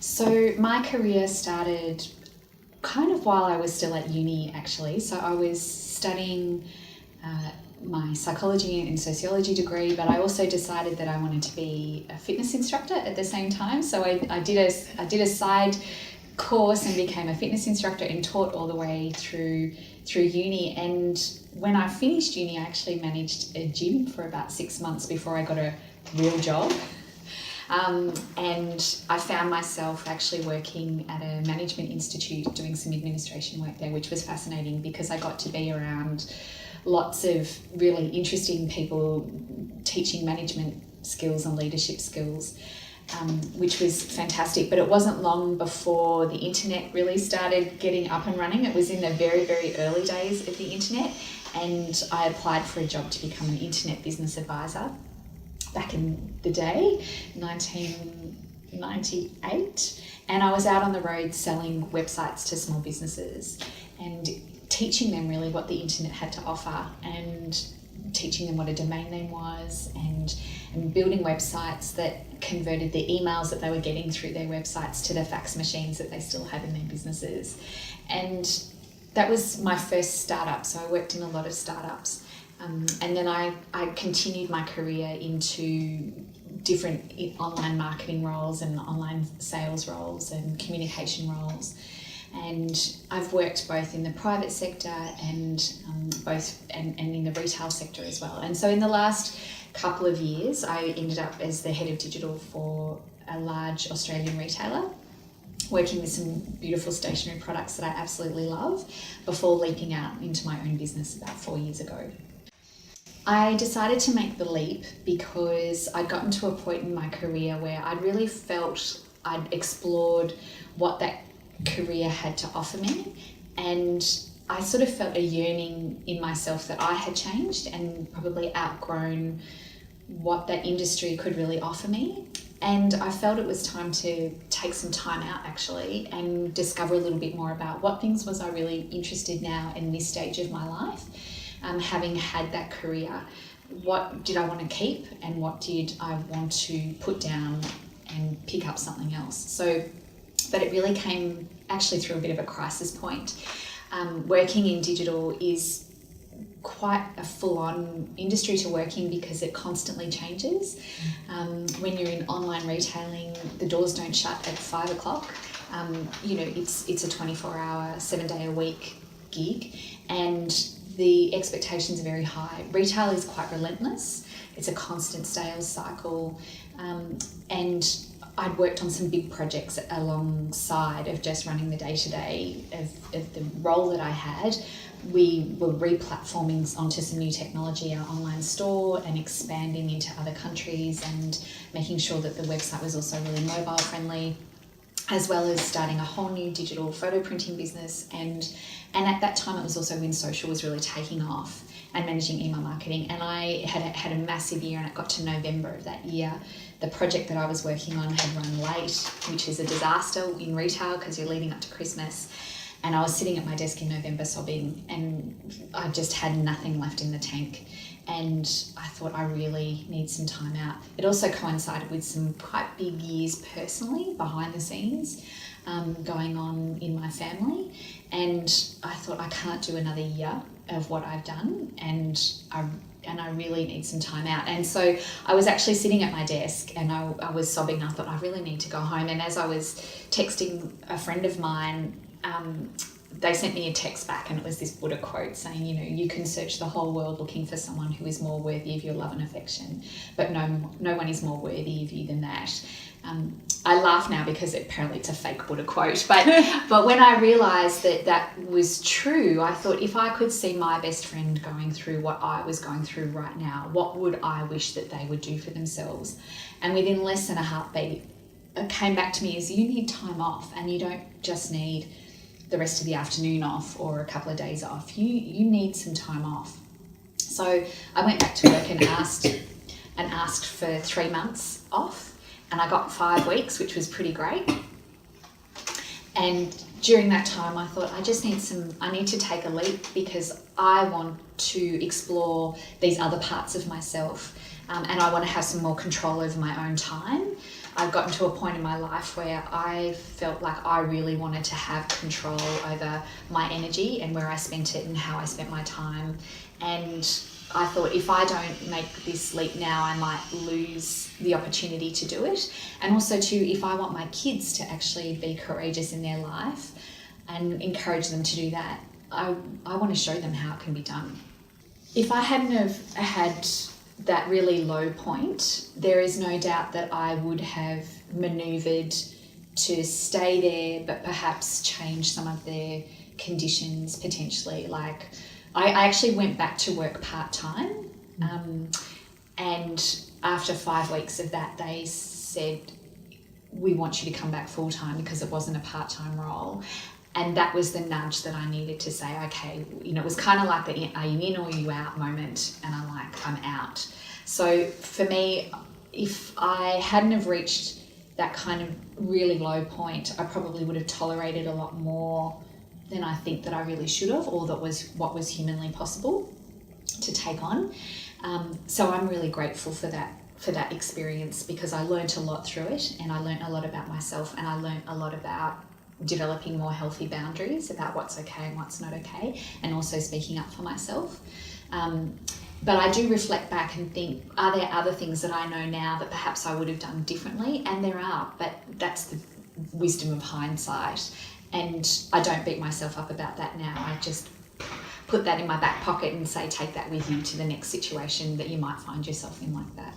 So my career started kind of while I was still at uni, actually. So I was studying my psychology and sociology degree, but I also decided that I wanted to be a fitness instructor at the same time. So I did a side course and became a fitness instructor and taught all the way through uni. And when I finished uni, I actually managed a gym for about 6 months before I got a real job. And I found myself actually working at a management institute doing some administration work there, which was fascinating because I got to be around lots of really interesting people teaching management skills and leadership skills, which was fantastic. But it wasn't long before the internet really started getting up and running. It was in the very, very early days of the internet, and I applied for a job to become an internet business advisor back in the day, 1998, and I was out on the road selling websites to small businesses and teaching them really what the internet had to offer, and teaching them what a domain name was, and building websites that converted the emails that they were getting through their websites to the fax machines that they still had in their businesses. And that was my first startup, so I worked in a lot of startups. And then I continued my career into different online marketing roles and online sales roles and communication roles. And I've worked both in the private sector and in the retail sector as well. And so in the last couple of years, I ended up as the head of digital for a large Australian retailer, working with some beautiful stationery products that I absolutely love, before leaping out into my own business about 4 years ago. I decided to make the leap because I'd gotten to a point in my career where I really felt I'd explored what that career had to offer me, and I sort of felt a yearning in myself that I had changed and probably outgrown what that industry could really offer me. And I felt it was time to take some time out actually and discover a little bit more about what things was I really interested now in this stage of my life. Having had that career, what did I want to keep and what did I want to put down and pick up something else? So, but it really came actually through a bit of a crisis point. Working in digital is quite a full-on industry to work in because it constantly changes. When you're in online retailing, the doors don't shut at 5 o'clock. It's a 24-hour, 7-day-a-week gig, and the expectations are very high. Retail is quite relentless. It's a constant sales cycle, and I'd worked on some big projects alongside of just running the day-to-day of the role that I had. We were re-platforming onto some new technology, our online store, and expanding into other countries and making sure that the website was also really mobile friendly, as well as starting a whole new digital photo printing business. And at that time, it was also when social was really taking off and managing email marketing. And I had a massive year, and it got to November of that year. The project that I was working on had run late, which is a disaster in retail because you're leading up to Christmas. And I was sitting at my desk in November sobbing, and I just had nothing left in the tank. And I thought I really need some time out. It also coincided with some quite big years personally behind the scenes going on in my family. And I thought I can't do another year of what I've done, and I really need some time out. And so I was actually sitting at my desk and I was sobbing. I thought I really need to go home. And as I was texting a friend of mine, they sent me a text back, and it was this Buddha quote saying, you can search the whole world looking for someone who is more worthy of your love and affection, but no one is more worthy of you than that. I laugh now because apparently it's a fake Buddha quote, but when I realised that was true, I thought if I could see my best friend going through what I was going through right now, what would I wish that they would do for themselves? And within less than a heartbeat, it came back to me as you need time off, and you don't just need the rest of the afternoon off or a couple of days off. You need some time off. So I went back to work and asked for 3 months off, and I got 5 weeks, which was pretty great. And during that time I thought I need to take a leap because I want to explore these other parts of myself, and I want to have some more control over my own time. I'd gotten to a point in my life where I felt like I really wanted to have control over my energy and where I spent it and how I spent my time. And I thought, if I don't make this leap now, I might lose the opportunity to do it. And also too, if I want my kids to actually be courageous in their life and encourage them to do that, I want to show them how it can be done. If I hadn't have had that really low point, there is no doubt that I would have manoeuvred to stay there, but perhaps change some of their conditions potentially. Like, I actually went back to work part-time, and after 5 weeks of that, they said, we want you to come back full-time, because it wasn't a part-time role. And that was the nudge that I needed to say, okay, it was kind of like the are you in or are you out moment, and I'm like, I'm out. So for me, if I hadn't have reached that kind of really low point, I probably would have tolerated a lot more than I think that I really should have, or that was what was humanly possible to take on. So I'm really grateful for that experience, because I learned a lot through it, and I learned a lot about myself, and I learned a lot about developing more healthy boundaries about what's okay and what's not okay, and also speaking up for myself. But I do reflect back and think, are there other things that I know now that perhaps I would have done differently? And there are, but that's the wisdom of hindsight. And I don't beat myself up about that now. I just put that in my back pocket and say, take that with you to the next situation that you might find yourself in like that.